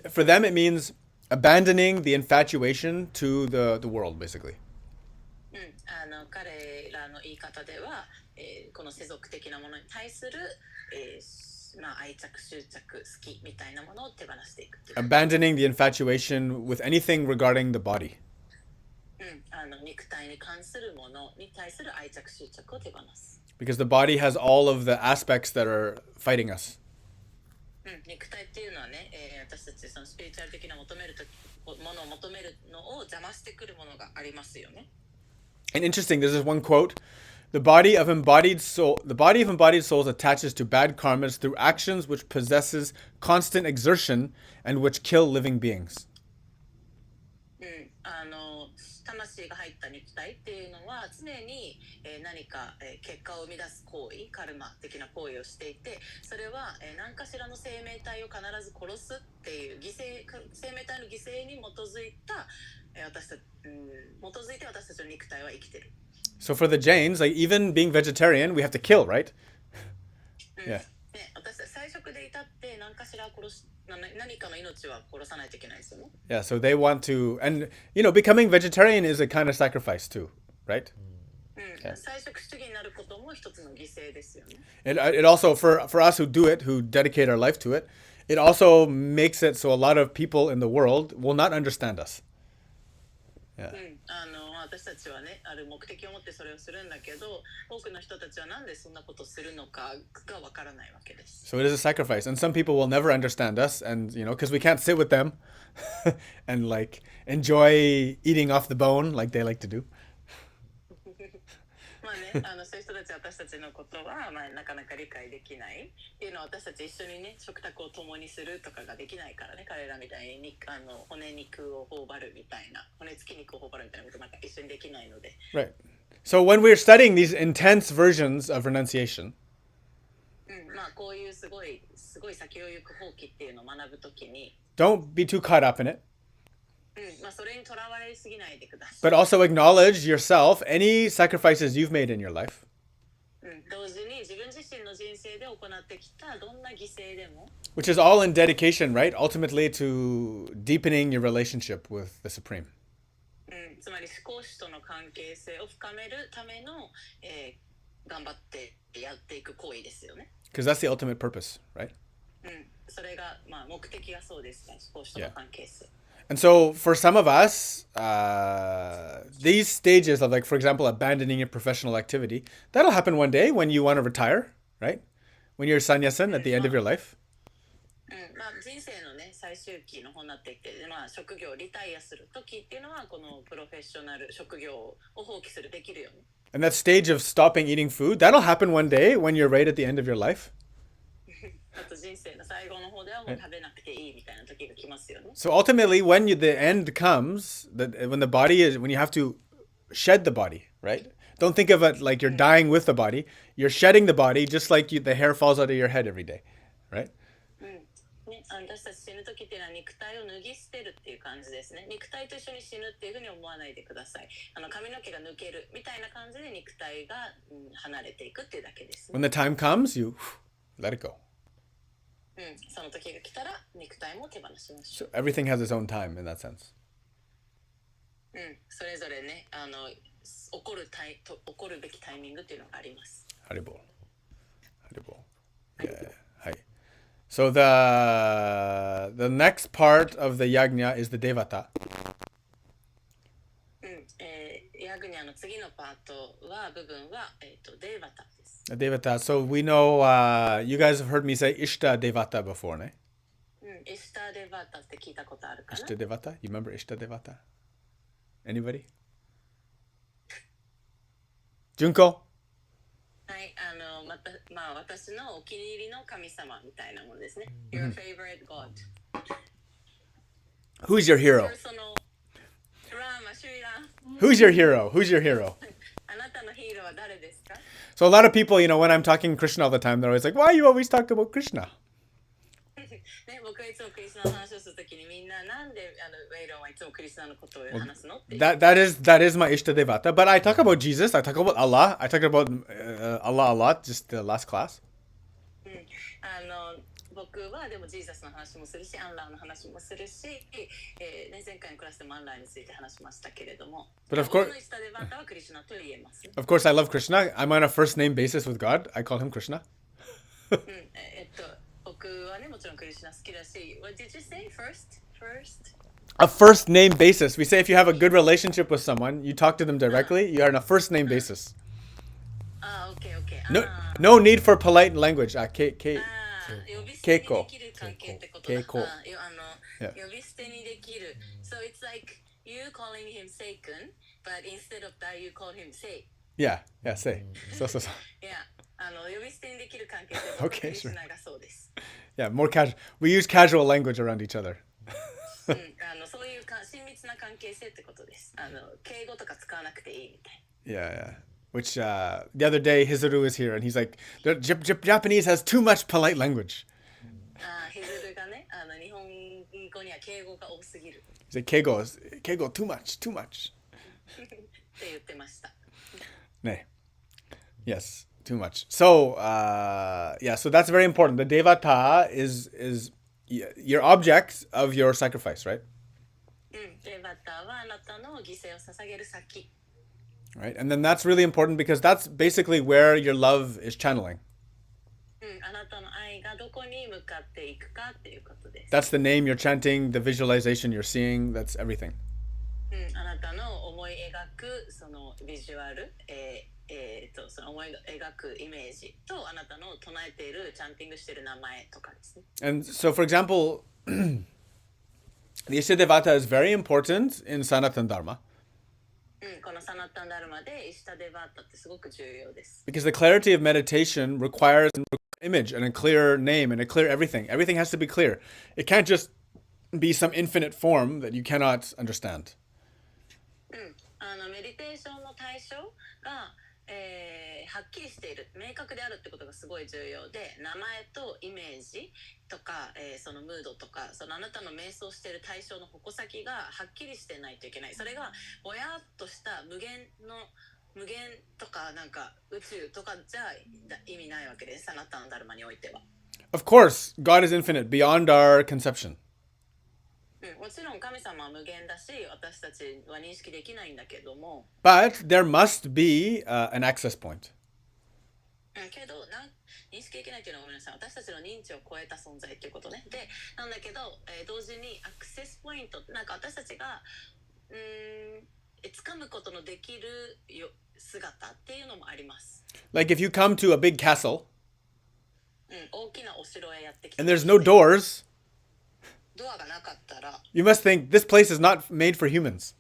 for them it means abandoning the infatuation to the world, basically. 彼らの言い方では、この世俗的なものに対する、まあ、愛着執着好きみたいなものを手放していくっていう。Abandoning the infatuation with anything regarding the body. 肉体に関するものに対する愛着執着を手放す。Because the body has all of the aspects that are fighting us. 肉体っていうのはね、私たちそのスピリチュアル的な求めるものを求めるのを邪魔してくるものがありますよね。And interesting, there's this one quote: the body of embodied souls attaches to bad karmas through actions which possesses constant exertion and which kill living beings. 魂が入った肉体っていうのは常に、何か、結果を生み出す行為、カルマ的な行為をしていて、それは、何かしらの生命体を必ず殺すっていう生命体の犠牲に基づいて私たちの肉体は生きてる。So for the Jains, like even being vegetarian, we have to kill, right? Yeah. 私たち菜食でいたって何かしら何かの命は殺さないといけないですよね。Yeah, so they want to, and you know, becoming vegetarian is a kind of sacrifice too, right? 菜食主義になることも一つの犠牲ですよね。It also for us who do it, who dedicate our life to it, it also makes it so a lot of people in the world will not understand us. Yeah. 私たちはね、ある目的を持ってそれをするんだけど、多くの人たちはなんでそんなことをするのかがわからないわけです。So it is a sacrifice, and some people will never understand us, and you know, because we can't sit with them and like enjoy eating off the bone like they like to do. まあね、そういう人たちは私たちのことは、まあ、なかなか理解できないっていうのは、私たち一緒にね食卓を共にするとかができないからね、彼らみたいに骨肉を頬張るみたいな、骨付き肉を頬張るみたいなことなんか一緒にできないので。Right. So when we're studying these intense versions of renunciation, まあこういうすごい先を行く放棄っていうのを学ぶときに、 don't be too caught up in it. まあそれにとらわれすぎないでください。 But also acknowledge yourself, any sacrifices you've made in your life. 同時に自分自身の人生で行ってきたどんな犠牲でも、 Which is all in dedication, right? Ultimately to deepening your relationship with the Supreme. つまり思考主との関係性を深めるための、頑張ってやっていく行為ですよね。Because that's the ultimate purpose, right? それが、まあ、目的がそうですね、こう人の関係性。And so for some of us, these stages of, like, for example, abandoning a professional activity, that'll happen one day when you want to retire, right? When you're sannyasin at the end of your life. まあ、人生のね、最終期の方になってきて、まあ、職業をリタイアする時っていうのは、このプロフェッショナル職業を放棄するできるよね。And that stage of stopping eating food, that'll happen one day when you're right at the end of your life. あと人生の最後の方ではもう食べなくていいみたいな時が来ますよね。So ultimately, when the end comes, when the body is, when you have to shed the body, right? Don't think of it like you're dying with the body. You're shedding the body just like the hair falls out of your head every day, right? ね、私たち死ぬ時っていうのは肉体を脱ぎ捨てるっていう感じですね。肉体と一緒に死ぬっていうふうに思わないでください。髪の毛が抜けるみたいな感じで肉体が、離れていくっていうだけですね。When the time comes, you let it go. その時が来たら肉体も手放しましょ So everything has its own time in that sense. う。それぞれね、起こるべきタイミングっていうのがあります。Haribol. Yeah. Hi. So the next part of the yajna is the devata. ヤグニャの次のパートは部分は、デーバタです。Devata. So we know you guys have heard me say Ishta Devata before, ne? イシタデバタって聞いたことあるかな Ishta Devata? You remember Ishta Devata? Anybody? Junko? はい、まあ私のお気に入りの神様みたいなものですね。Your favorite god. Who's your hero? そのラーマシュイラン。Who's your hero? Who's your hero? あなたのヒーローは誰ですか So a lot of people, when I'm talking Krishna all the time, they're always like, why you always talk about Krishna? ね、僕はいつもクリスナの話をするときにみんななんでウェイロンはいつもクリスナのことを話すのって。That is my Ishta Devata. But I talk about Jesus. I talk about Allah. I talk about Allah a lot, just the last class. 僕はでもジーザスの話もするし、アンラーの話もするし、前回のクラスでもアンラーについて話しましたけれども、But of course, 僕のイシタデバタはクリシュナと言えます。of course, I love Krishna. I'm on a first name basis with God. I call him Krishna. 僕はね、もちろんクリシュナ好きだし、What did you say? First? A first name basis. We say if you have a good relationship with someone, you talk to them directly, you are on a first name basis. Okay. No need for polite language. 呼び捨てにできる関係ってことだ。稽古。呼び捨てにできる。So it's like you calling him Seikun, but instead of that you call him Sei. Yeah, say. So. Yeah. 呼び捨てにできる関係って僕はクリシュナがそうです。Yeah, more casual. We use casual language around each other. そういう親密な関係性ってことです。敬語とか使わなくていいみたい。Yeah. Which the other day Hizuru is here and he's like, the Japanese has too much polite language. ヒズルがね、日本語には敬語が多すぎる。He's like, keigo, too much. って言ってました。Ne. Yes, too much. So, so that's very important. The devata is your object of your sacrifice, right? デバタはあなたの犠牲を捧げる先。Right? And then that's really important because that's basically where your love is channeling. あなたの愛がどこに向かっていくかっていうことです。That's the name you're chanting, the visualization you're seeing, that's everything. あなたの思い描くそのビジュアル、その思い描くイメージとあなたの唱えているチャンティングしている名前とかですね。And so, for example, the Ishadevata is very important in Sanatan Dharma. このサナタンダルマでイシタデバータってすごく重要です。Because the clarity of meditation requires an image and a clear name and a clear everything. Everything has to be clear. It can't just be some infinite form that you cannot understand. メディテーションの対象が、はっきりしている、明確であるってことがすごい重要で、名前とイメージとか、そのムードとか、そのあなたの瞑想している対象の矛先がはっきりしてないといけない。それがぼやっとした無限とかなんか宇宙とかじゃ意味ないわけです。あなたのダルマにおいては。Of course, God is infinite, beyond our conception. もちろん神様は無限だし、私たちは認識できないんだけども。But there must be an access point. けど認識できないというのはごめんなさい、私たちの認知を超えた存在ということね。でなんだけど、同時にアクセスポイント、なんか私たちが掴むことのできる姿っていうのもあります。Like if you come to a big castle 大きなお城へやってきて and there's no doors, ドアがなかったら、you must think this place is not made for humans.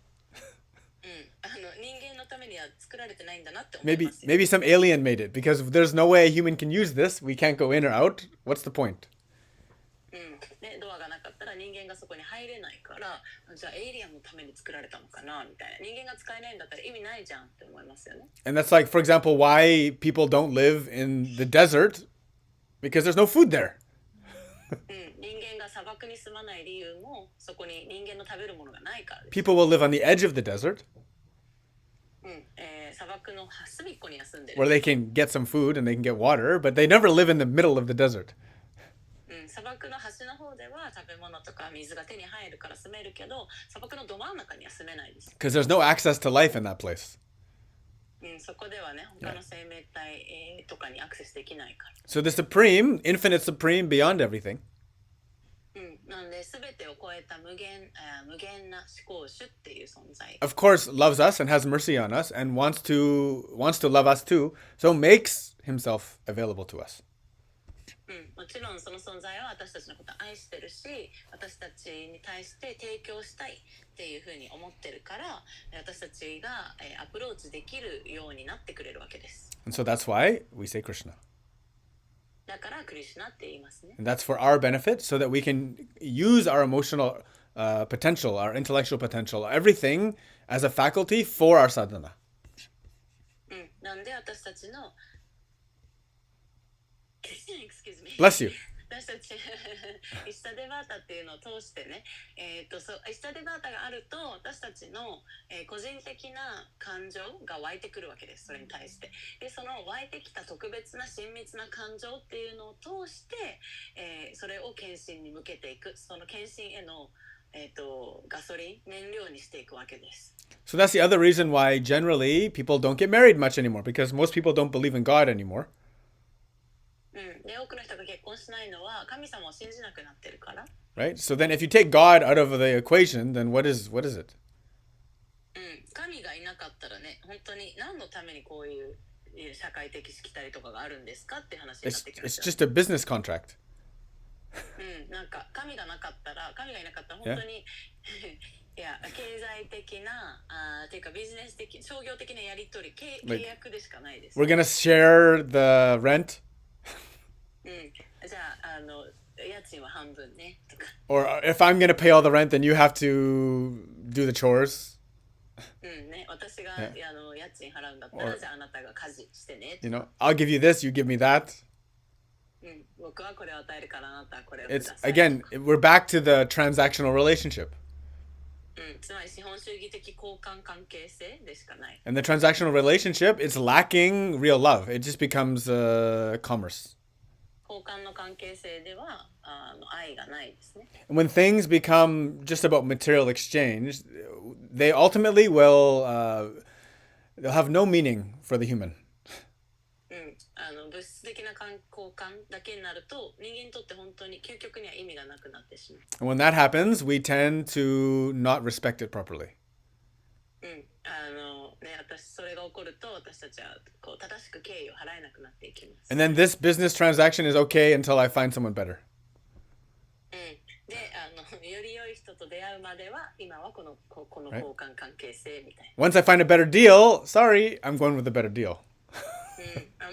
人間のためには作られてないんだなって思い Maybe ますよ。 maybe some alien made it because if there's no way a human can use this. We can't go in or out. What's the point? ね、ドアがなかったら人間がそこに入れないから、じゃあエイリアンのために作られたのかなみたいな。人間が使えないんだったら意味ないじゃんって思いますよね。And that's like, for example, why people don't live in the desert because there's no food there. 人間が砂漠に住まない理由もそこに人間の食べるものがないからです。 People will live on the edge of the desert 砂漠の隅っこには住んで where る。 they can get some food and they can get water, but they never live in the middle of the desert. 砂漠の端の方では食べ物とか水が手に入るから住めるけど、砂漠のど真ん中には住めないです。 Because there's no access to life in that place. そこではね、他の生命体、とかにアクセスできないから。 So the supreme, infinite supreme beyond everything, なんで全てを超えた無限な思考主っていう存在。 of course, loves us and has mercy on us and wants to love us too, so makes himself available to us. もちろんその存在は私たちのことを愛してるし、私たちに対して提供したいっていうふうに思ってるから、私たちがアプローチできるようになってくれるわけです。 And so that's why we say Krishna. だからクリシュナって言いますね。 And that's for our benefit so that we can use our emotional potential, our intellectual potential, everything as a faculty for our sadhana. なんで私たちのExcuse me. Bless you. 私たちイシタデバータっていうのを通してね、イシタデバータがあると私たちの、個人的な感情が湧いてくるわけです。それに対してで、その湧いてきた特別な親密な感情っていうのを通して、それを献身に向けていく、その献身への、ガソリン燃料にしていくわけです。 So that's the other reason why generally people don't get married much anymore, because most people don't believe in God anymore. で、多くの人が結婚しないのは神様を信じなくなってるから。 Right? So then if you take God out of the equation, then what is it? 神がいなかったらね、本当に何のためにこういう社会的しきたりとかがあるんですかっていう話になってきま It's すよ。 just a business contract. なんか神がいなかったら本当にいや経済的なっていうかビジネス的商業的なやり取り契約でしかないです。 We're gonna share the rent, じゃあ家賃は半分ねとか。 or if I'm gonna pay all the rent, then you have to do the chores. ね、私が家賃払うんだったらじゃああなたが家事してね。 You know, I'll give you this, you give me that. 僕はこれを与えるからあなたはこれをくだ It's さい。 again, we're back to the transactional relationship. つまり資本主義的交換関係性でしかない。 And the transactional relationship, it's lacking real love. It just becomes commerce. 交換の関係性では愛がないですね。 And when things become just about material exchange, they ultimately will they'll have no meaning for the human. 物質的な交換だけになると人間にとって本当に究極には意味がなくなってしまう。 And when that happens, we tend to not respect it properly. 私それが起こると私たちはこう正しく敬意を払えなくなっていきます。 And then this business transaction is okay until I find someone better. でより良い人と出会うまでは今はこの交換関係性みたいな。 Once I find a better deal, sorry, I'm going with a better deal.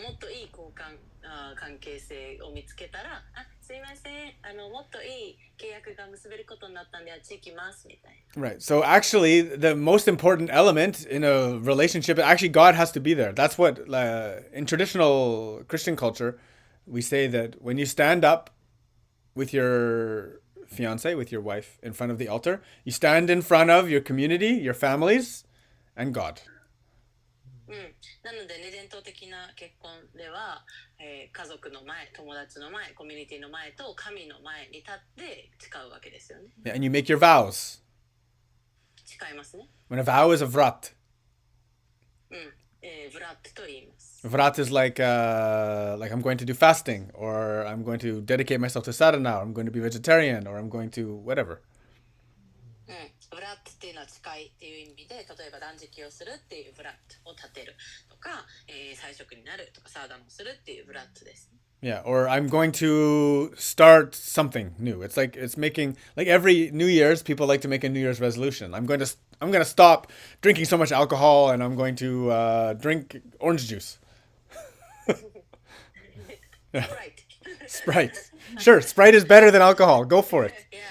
もっといい交換関係性を見つけたら、すいません、もっといい契約が結べることになったんであっち行きますみたいな。 Right. So actually, the most important element in a relationship, actually, God has to be there. That's what, in traditional Christian culture, we say that when you stand up with your fiance, with your wife, in front of the altar, you stand in front of your community, your families, and God. なのでね、伝統的な結婚では、家族の前、友達の前、コミュニティの前と神の前に立って誓うわけですよね。 Yeah, and you make your vows. 誓いますね。 When a vow is a vrat. ブラッドと言います。Vrat is like I'm going to do fasting, or I'm going to dedicate myself to sadhana, or I'm going to be vegetarian, or I'm going to whatever. ブラッドっていうのは誓いっていう意味で、例えば断食をするっていうブラッドを立てるとか、菜食になるとかサーダンをするっていうブラッドです。Yeah, or I'm going to start something new. It's making like every New Year's people like to make a New Year's resolution. I'm going to stop drinking so much alcohol, and I'm going to drink orange juice. Right. Sprite. Sure, Sprite is better than alcohol. Go for it. Yeah, yeah.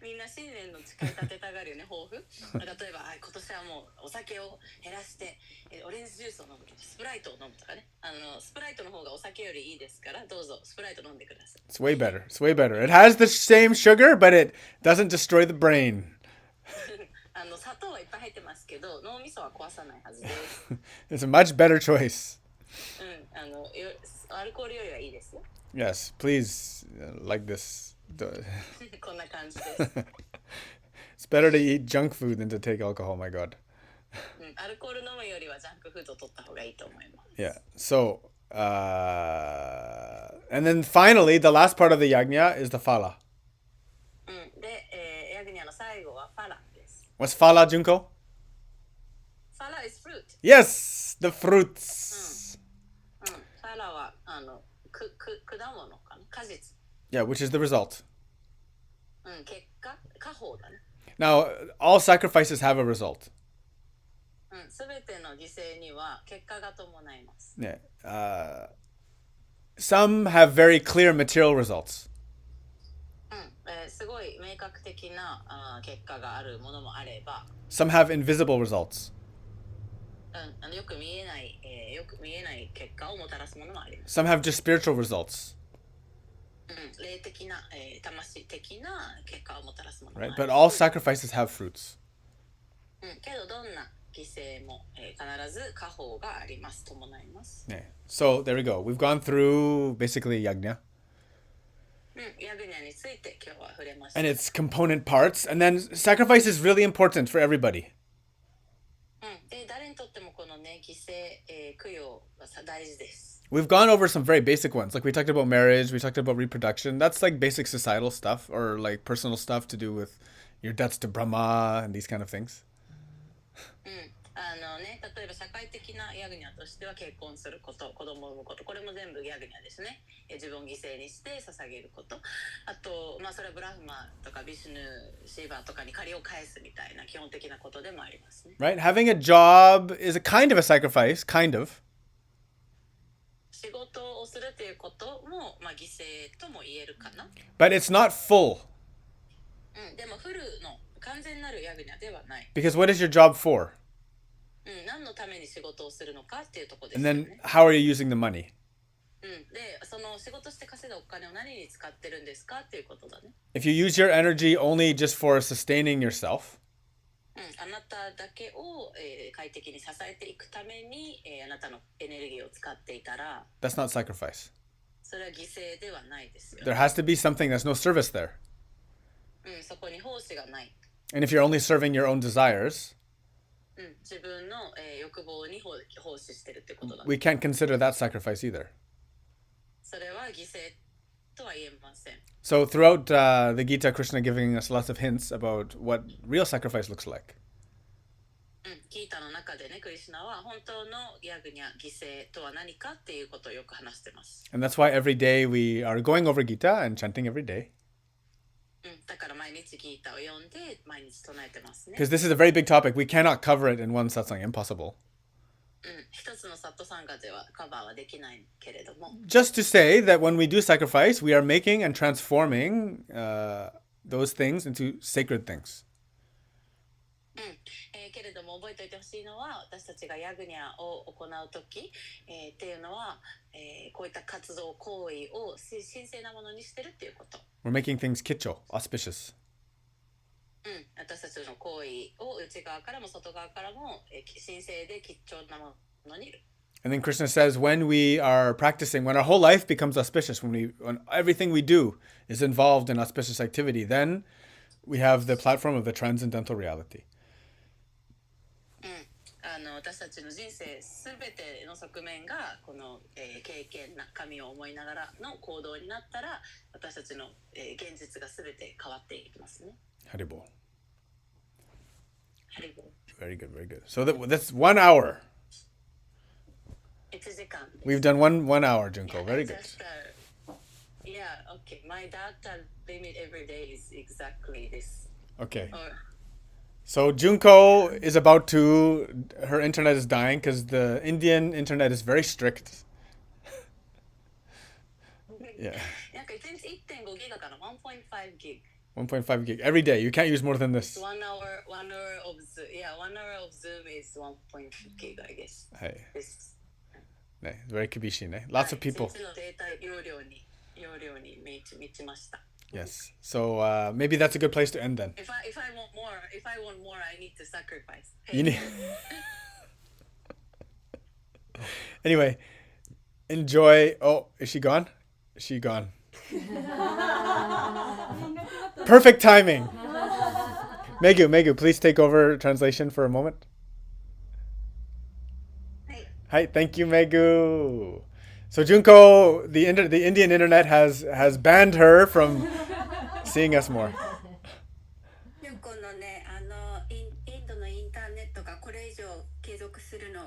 みんな新年の誓い立てたがるよね、抱負。例えば、今年はもうお酒を減らして、オレンジジュースを飲むとか、スプライトを飲むとかね。スプライトの方がお酒よりいいですから、どうぞスプライト飲んでください。It's way better. It's way better. It has the same sugar, but it doesn't destroy the brain. 砂糖はいっぱい入ってますけど、脳みそは壊さないはずです。It's a much better choice. アルコールよりはいいですよ。Yes, please, like this. こんな感じです。It's better to eat junk food than to take alcohol, my God. アルコール飲むよりはジャンクフードを取った方がいいと思います。Yeah. So, and then finally, the last part of the yajna is the phala. で、ヤグニャの最後はファラです。What's phala, Junko? ファラ is fruit。Yes, the fruits. ファラは果物かな、果実。Yeah, which is the result. 結果、果報だね。Now, all sacrifices have a result. すべての犠牲には結果が伴います。Yeah. Some have very clear material results. すごい明確的な結果があるものもあれば、Some have invisible results. よく見えない結果をもたらすものもあります。Some have just spiritual results. 霊的な、魂的な結果をもたらすものもあり Right? ます。 But all sacrifices have fruits. けどどんな犠牲も、必ず果報があります、伴います。Yeah. So there we go. We've gone through basically yajna ヤグニャについて今日は触れました。 and its component parts. And then sacrifice is really important for everybody. で誰にとってもこのね、犠牲、供養は大事です。We've gone over some very basic ones. Like we talked about marriage, we talked about reproduction. That's like basic societal stuff or like personal stuff to do with your debts to Brahma and these kind of things. 例えば社会的なヤグニャとしては結婚すること、子供を産むこと、これも全部ヤグニャですね。自分を犠牲にして捧げること。あと、それはブラフマとかビシュヌ、シーバとかに借りを返すみたいな基本的なことでもありますね。Right? Having a job is a kind of a sacrifice, kind of. 仕事をするということも、犠牲とも言えるかな。But it's not full. でもフルの完全なるヤグニャではない。Because what is your job for? 何のために仕事をするのかっていうところです And よ then ね。how are you using the money? で、その仕事して稼いだお金を何に使ってるんですかっていうことだね。If you use your energy only just for sustaining yourself, あなただけを、快適に支えていくために、あなたのエネルギーを使っていたら、 that's not sacrifice. それは犠牲ではないですよ。 There has to be something that's no service there. そこに奉仕がない。And if you're only serving your own desires, 自分の、欲望に奉仕してるってことだね。 we can't consider that sacrifice either. それは犠牲とは言えません。 So throughout the Gita, Krishna giving us lots of hints about what real sacrifice looks like. ギータの中でね、クリシュナは本当のヤグニャ、犠牲とは何かっていうことをよく話してます。 And that's why every day we are going over Gita and chanting every day. だから毎日ギータを読んで毎日唱えてますね。 Because this is a very big topic. We cannot cover it in one satsang. Impossible. 一つのサットサンガではカバーはできないけれども。 Just to say that when we do sacrifice, we are making and transforming those things into sacred things. けれども覚えておいてほしいのは、私たちがヤグニャを行うとき、っていうのは、こういった活動行為を神聖なものにしてるっていうこと。 We're making things kicho, auspicious. 私たちの行為を内側からも外側からも、神聖で吉祥なものにいる。 And then Krishna says, when we are practicing, when our whole life becomes auspicious, when everything we do is involved in auspicious activity, then we have the platform of the transcendental reality. 私たちの人生すべての側面がこの、経験な神を思いながらの行動になったら私たちの、現実がすべて変わっていきますね。Haribo. ハリボー。 Very good, very good. So that's 1 hour. 1時間です。 We've done one hour, Junko. Yeah, Very I good. just, yeah, okay. My data limit every day is exactly this. Okay. Or, So Junko is about to, her internet is dying because the Indian internet is very strict. Yeah. なんか1日1.5ギガかな ?1.5 ギ 1.5 gig every day. You can't use more than this. ガ。1 hour of Zoom. Yeah, 1 hour of Zoom is 1.5 gig, I guess. はい。 This.ね、very 厳しいね。Lots of people. 1日のデータ容量に満ちました。Yes. So maybe that's a good place to end then. If I want more, I need to sacrifice. You need... Anyway, enjoy. Oh, is she gone? Is she gone? Perfect timing. Megu, please take over translation for a moment. はい。 Hi, thank you, Megu. So Junko, the Indian internet has banned her from seeing us more. でもこのね、インドのインターネットがこれ以上継続するのを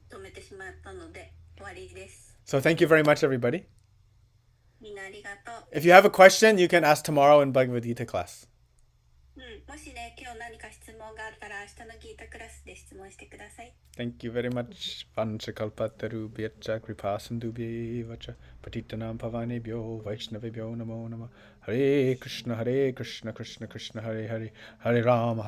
止めてしまったので終わりです。 So thank you very much, everybody. みんなありがとう。 If you have a question, you can ask tomorrow in Bhagavad Gita class. もしね、今日何か質問があったら明日のギータクラスで質問してください。 Thank you very much. Vanchakalpatarubhyacha kripasindubhyevacha patitanam pavanebhyo vaishnavebhyo namo namah. Hare Krishna Krishna Krishna Hare Hare Hare Rama